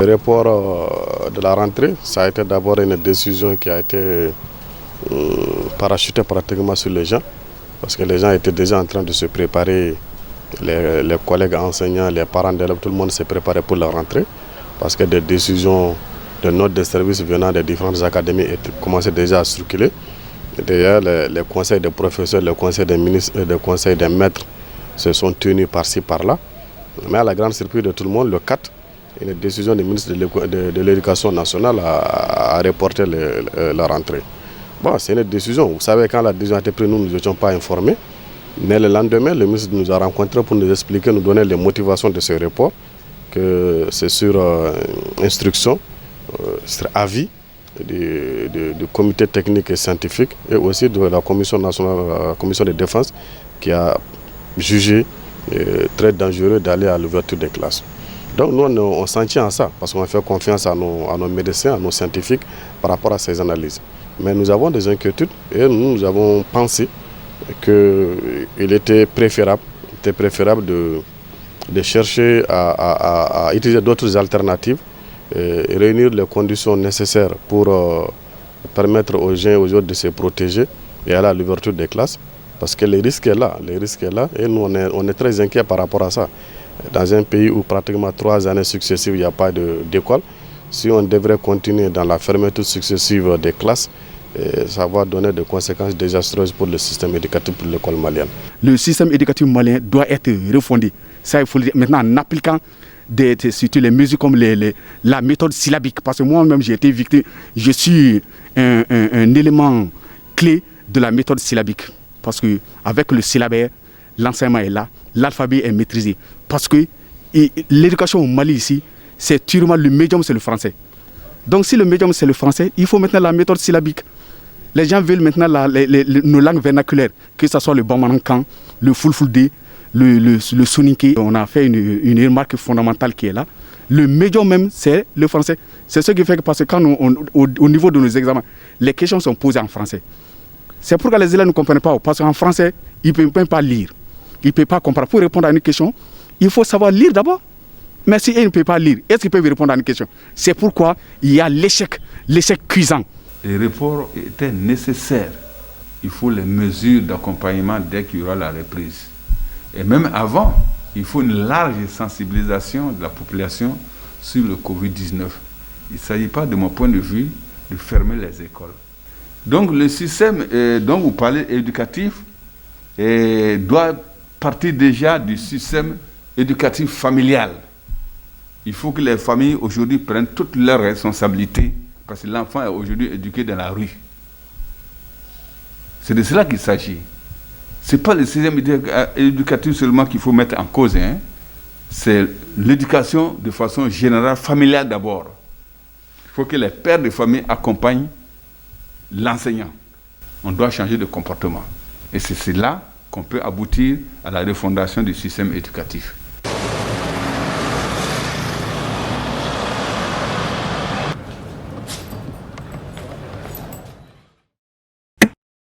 Le report de la rentrée, ça a été d'abord une décision qui a été parachutée pratiquement sur les gens, parce que les gens étaient déjà en train de se préparer, les collègues enseignants, les parents d'élèves, tout le monde s'est préparé pour la rentrée, parce que des décisions de notes de service venant des différentes académies commençaient déjà à circuler. D'ailleurs, les conseils des professeurs, les conseils des ministres et les conseils des maîtres se sont tenus par-ci, par-là. Mais à la grande surprise de tout le monde, le 4, une décision du ministre de l'Éducation nationale a reporté la rentrée. Bon, c'est une décision. Vous savez, quand la décision a été prise, nous n'étions pas informés. Mais le lendemain, le ministre nous a rencontrés pour nous expliquer, nous donner les motivations de ce report, que c'est sur instruction, sur avis du comité technique et scientifique et aussi de la commission nationale, la commission de défense, qui a jugé très dangereux d'aller à l'ouverture des classes. Donc nous, on s'en tient à ça, parce qu'on fait confiance à nos médecins, à nos scientifiques par rapport à ces analyses. Mais nous avons des inquiétudes et nous avons pensé qu'il était préférable de chercher à utiliser d'autres alternatives et réunir les conditions nécessaires pour permettre aux gens et aux autres de se protéger et aller à l'ouverture des classes. Parce que le risque est là, et nous on est très inquiets par rapport à ça. Dans un pays où pratiquement 3 années successives, il n'y a pas d'école, si on devrait continuer dans la fermeture successive des classes, ça va donner des conséquences désastreuses pour le système éducatif, pour l'école malienne. Le système éducatif malien doit être refondé. Ça, il faut le dire maintenant en appliquant surtout les mesures comme la méthode syllabique. Parce que moi-même, j'ai été victime, je suis un élément clé de la méthode syllabique. Parce qu'avec le syllabaire, l'enseignement est là, l'alphabet est maîtrisé. Parce que l'éducation au Mali ici, c'est purement le médium, c'est le français. Donc si le médium c'est le français, il faut maintenant la méthode syllabique. Les gens veulent maintenant nos langues vernaculaires, que ce soit le Bamarankan, le Fulfulde, le Soninké. On a fait une remarque fondamentale qui est là. Le médium même, c'est le français. C'est ce qui fait que, parce que quand au niveau de nos examens, les questions sont posées en français. C'est pourquoi les élèves ne comprennent pas, parce qu'en français, ils ne peuvent même pas lire. Ils ne peuvent pas comprendre. Pour répondre à une question, il faut savoir lire d'abord. Mais si ils ne peuvent pas lire, est-ce qu'ils peuvent répondre à une question? C'est pourquoi il y a l'échec cuisant. Les reports étaient nécessaires. Il faut les mesures d'accompagnement dès qu'il y aura la reprise. Et même avant, il faut une large sensibilisation de la population sur le Covid-19. Il ne s'agit pas, de mon point de vue, de fermer les écoles. Donc le système dont vous parlez éducatif doit partir déjà du système éducatif familial. Il faut que les familles aujourd'hui prennent toutes leurs responsabilités, parce que l'enfant est aujourd'hui éduqué dans la rue. C'est de cela qu'il s'agit. Ce n'est pas le système éducatif seulement qu'il faut mettre en cause, hein. C'est l'éducation de façon générale, familiale d'abord. Il faut que les pères de famille accompagnent l'enseignant. On doit changer de comportement. Et c'est là qu'on peut aboutir à la refondation du système éducatif.